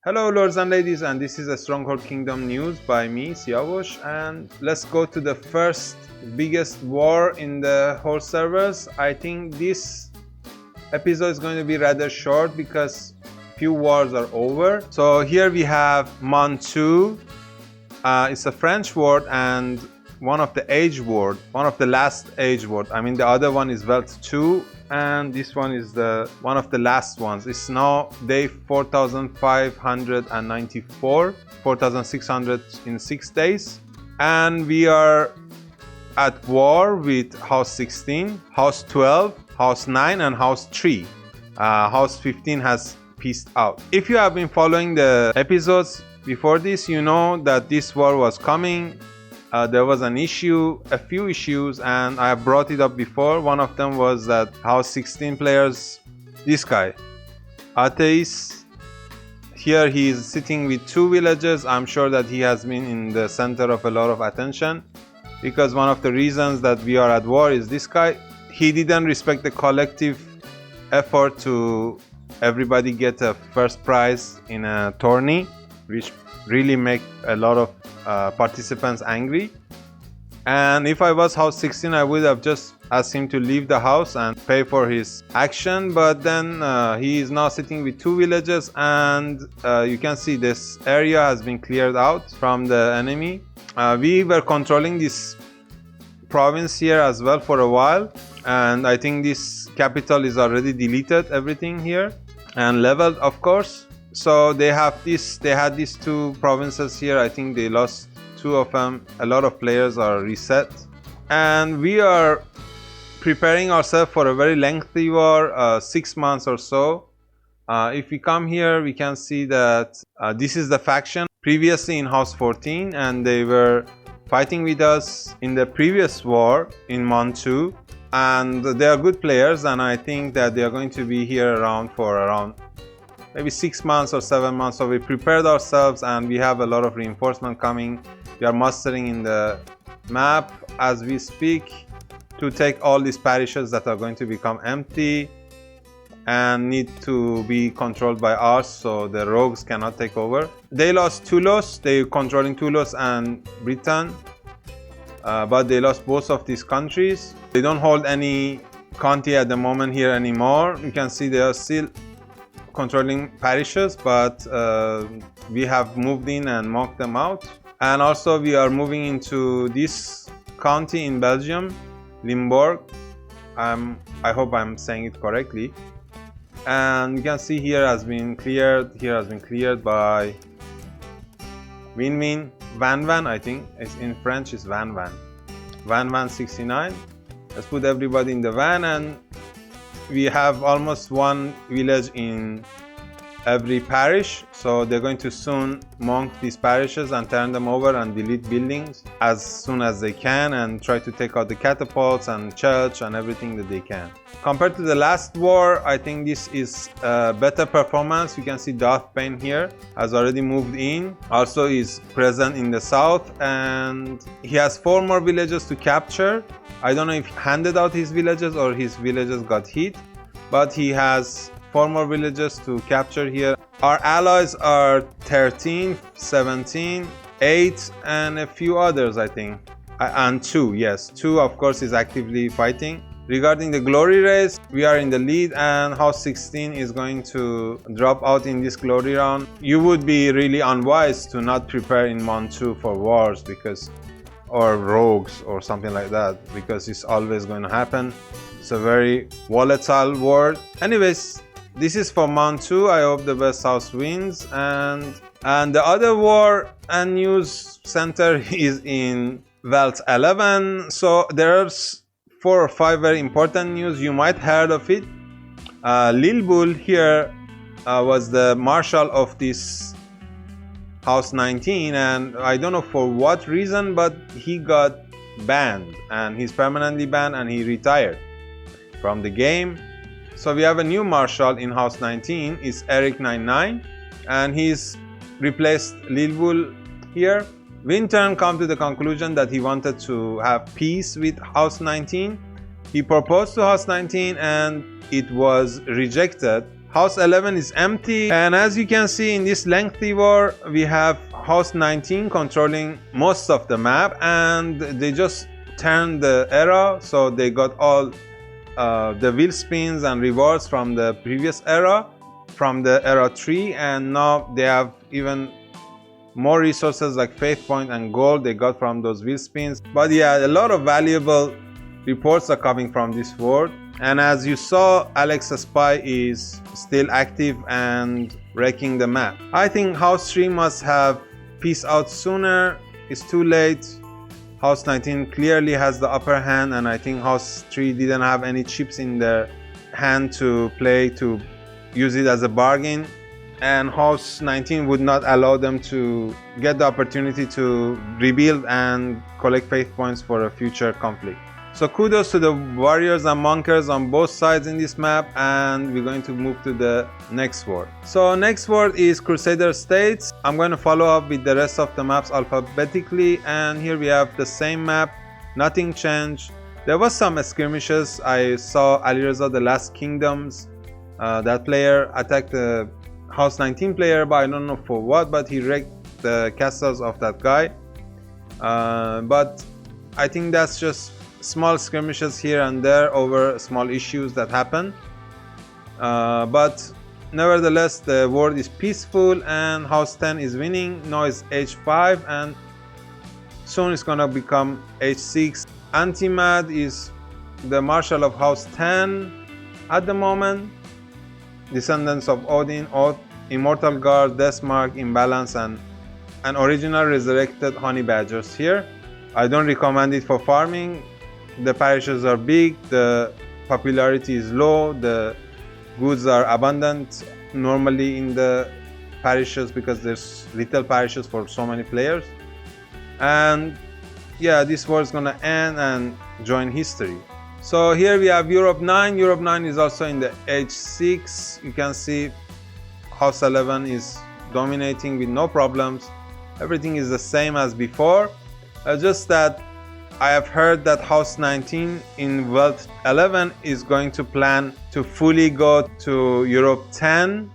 Hello lords and ladies, and this is a Stronghold Kingdom news by me, Siavush, and let's go to the first biggest war in the whole servers. I think this episode is going to be rather short because few wars are over. So here we have Monde 2. It's a French word and one of the age word, one of the last age word. I mean the other one is Welt 2 and this one is the one of the last ones. It's now day 4594, 4600 in 6 days, and we are at war with house 16, house 12, house 9 and house 3. House 15 has peaced out. If you have been following the episodes before this, you know that this war was coming. There was an issue, a few issues, and I have brought it up before. One of them was that house 16 players, this guy, Atheist, here he is sitting with 2 villages. I'm sure that he has been in the center of a lot of attention because one of the reasons that we are at war is this guy. He didn't respect the collective effort to everybody get a first prize in a tourney, which really make a lot of participants angry. And if I was house 16, I would have just asked him to leave the house and pay for his action, but then he is now sitting with 2 villages, and you can see this area has been cleared out from the enemy. We were controlling this province here as well for a while, and I think this capital is already deleted, everything here, and leveled, of course. So they had these 2 provinces here. I think they lost 2 of them. A lot of players are reset, and we are preparing ourselves for a very lengthy war, 6 months or so. If we come here, we can see that this is the faction previously in house 14, and they were fighting with us in the previous war in Monde 2, and they are good players, and I think that they are going to be here around for around maybe 6 months or 7 months. So we prepared ourselves and we have a lot of reinforcement coming. We are mustering in the map as we speak to take all these parishes that are going to become empty and need to be controlled by us, so the rogues cannot take over. They lost Toulouse, they controlling Toulouse and Britain, but they lost both of these countries. They don't hold any county at the moment here anymore. You can see they are still controlling parishes, but we have moved in and marked them out. And also we are moving into this county in Belgium, Limburg. I hope I'm saying it correctly. And you can see here has been cleared. Here has been cleared by Van Van. I think it's in French is Van 69. Let's put everybody in the van, and we have almost 1 village in every parish, so they're going to soon monk these parishes and turn them over and delete buildings as soon as they can and try to take out the catapults and church and everything that they can. Compared to the last war, I think this is a better performance. You can see Darth Bane here has already moved in, also is present in the south, and he has 4 more villages to capture. I don't know if he handed out his villages or his villages got hit, but he has 4 more villages to capture here. Our allies are 13, 17, 8 and a few others, I think, and 2, yes, 2 of course is actively fighting. Regarding the glory race, we are in the lead, and house 16 is going to drop out in this glory round. You would be really unwise to not prepare in Monde 2 for wars or rogues or something like that, because it's always going to happen. It's a very volatile war. Anyways, this is for Monde 2. I hope the best house wins. And the other war and news center is in Welt 11. So there's 4 or 5 very important news. You might heard of it. Lilbull here was the marshal of this house 19, and I don't know for what reason, but he got banned, and he's permanently banned, and he retired from the game. So we have a new marshal in house 19. It's H19, and he's replaced Lilbull here. Wintern come to the conclusion that he wanted to have peace with house 19. He proposed to house 19 and it was rejected. House 11 is empty, and as you can see in this lengthy war, we have House 19 controlling most of the map, and they just turned the era, so they got all the wheel spins and rewards from the previous era, from the era 3, and now they have even more resources like faith point and gold they got from those wheel spins. But yeah, a lot of valuable reports are coming from this world. And as you saw, Alex Spy is still active and wrecking the map. I think House 3 must have peace out sooner. It's too late. House 19 clearly has the upper hand, and I think House 3 didn't have any chips in their hand to play to use it as a bargain. And House 19 would not allow them to get the opportunity to rebuild and collect faith points for a future conflict. So kudos to the warriors and monkers on both sides in this map, and we're going to move to the next world. So next world is Crusader States. I'm going to follow up with the rest of the maps alphabetically, and here we have the same map, nothing changed. There was some skirmishes. I saw Alireza the Last Kingdoms. That player attacked the House 19 player, but I don't know for what, but he wrecked the castles of that guy. But I think that's just small skirmishes here and there over small issues that happen. But nevertheless, the world is peaceful and House 10 is winning. Now it's H5 and soon it's gonna become H6. Antimad is the marshal of House 10 at the moment. Descendants of Odin, Immortal Guard, Deathmark, Imbalance, and an original resurrected honey badgers here. I don't recommend it for farming. The parishes are big, the popularity is low, the goods are abundant normally in the parishes because there's little parishes for so many players. And yeah, this war is gonna end and join history. So here we have Europe 9. Europe 9 is also in the H6. You can see House 11 is dominating with no problems. Everything is the same as before. Just that I have heard that House 19 in Welt 11 is going to plan to fully go to Europe 10.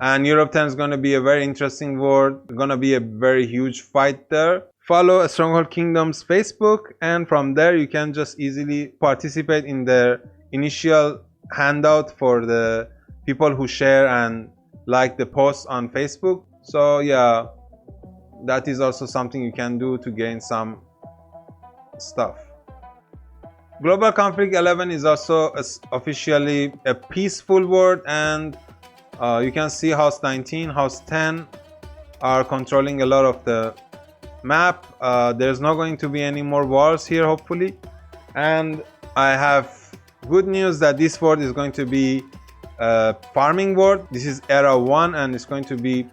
And Europe 10 is going to be a very interesting war. It's going to be a very huge fight there. Follow Stronghold Kingdoms Facebook, and from there you can just easily participate in their initial handout for the people who share and like the posts on Facebook. So yeah, that is also something you can do to gain some stuff. Global Conflict 11 is also officially a peaceful world, and you can see House 19, House 10 are controlling a lot of the map. There's not going to be any more wars here, hopefully. And I have good news that this world is going to be a farming world. This is era 1 and it's going to be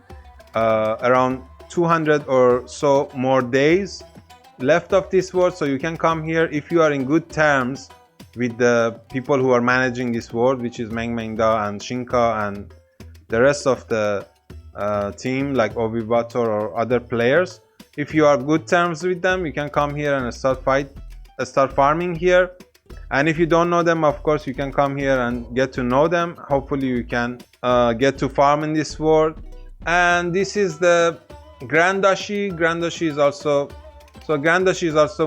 around 200 or so more days left of this world. So you can come here if you are in good terms with the people who are managing this world, which is Meng Mengda and Shinka and the rest of the team like Obibator or other players. If you are good terms with them, you can come here and start farming here. And if you don't know them, of course, you can come here and get to know them. Hopefully you can get to farm in this world. And this is the Grand Duchy. Grand Duchy is also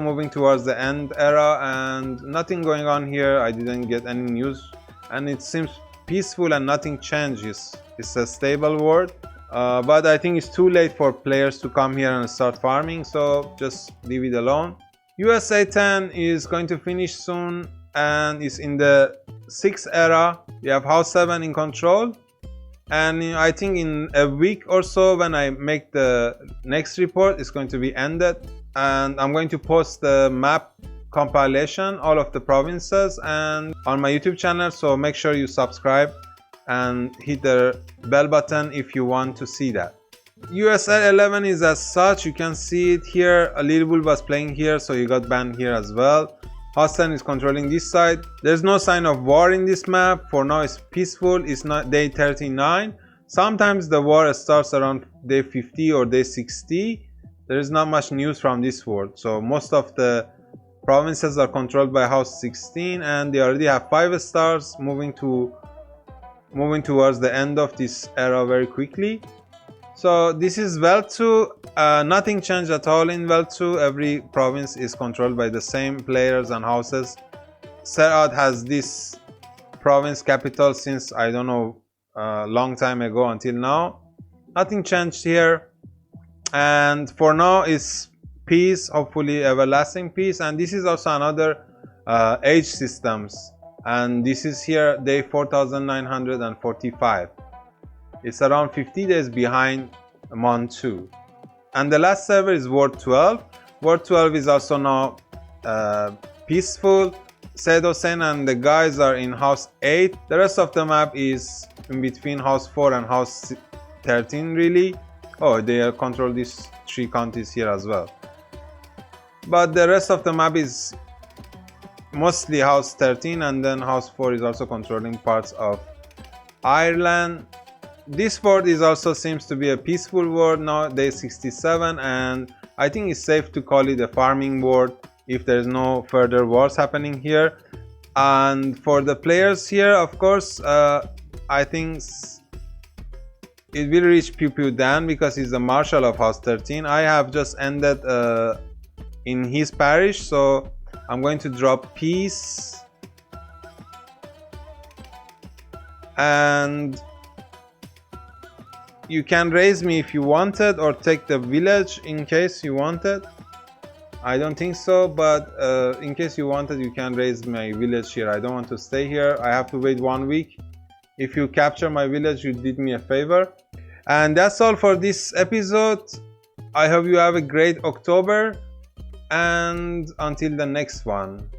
moving towards the end era, and nothing going on here. I didn't get any news, and it seems peaceful and nothing changes. It's a stable world. But I think it's too late for players to come here and start farming, so just leave it alone. USA 10 is going to finish soon and is in the 6th era. We have House 7 in control, and I think in a week or so when I make the next report, it's going to be ended, and I'm going to post the map compilation, all of the provinces, and on my YouTube channel, so make sure you subscribe and hit the bell button if you want to see that. USL 11 is as such, you can see it here. Lilbull was playing here, so he got banned here as well. House 10 is controlling this side. There's no sign of war in this map. For now it's peaceful. It's not day 39. Sometimes the war starts around day 50 or day 60. There is not much news from this world. So most of the provinces are controlled by House 16 and they already have 5 stars moving to moving towards the end of this era very quickly. So this is Welt 2. Nothing changed at all in Welt 2. Every province is controlled by the same players and houses. Serad has this province capital since, I don't know, a long time ago until now. Nothing changed here, and for now it's peace, hopefully everlasting peace. And this is also another age systems, and this is here day 4945. It's around 50 days behind Monde 2. And the last server is World 12. World 12 is also now peaceful. Said Hossein and the guys are in house 8. The rest of the map is in between house 4 and house 13 really. Oh, they control these 3 counties here as well. But the rest of the map is mostly house 13, and then house 4 is also controlling parts of Ireland. This world is also seems to be a peaceful world now, day 67, and I think it's safe to call it a farming world if there's no further wars happening here. And for the players here, of course, I think it will reach Pew Pew Dan because he's the marshal of house 13. I have just ended in his parish, so I'm going to drop peace, and you can raise me if you wanted, or take the village in case you wanted. I don't think so, but in case you wanted, you can raise my village here. I don't want to stay here. I have to wait 1 week. If you capture my village, you did me a favor. And that's all for this episode. I hope you have a great October, and until the next one.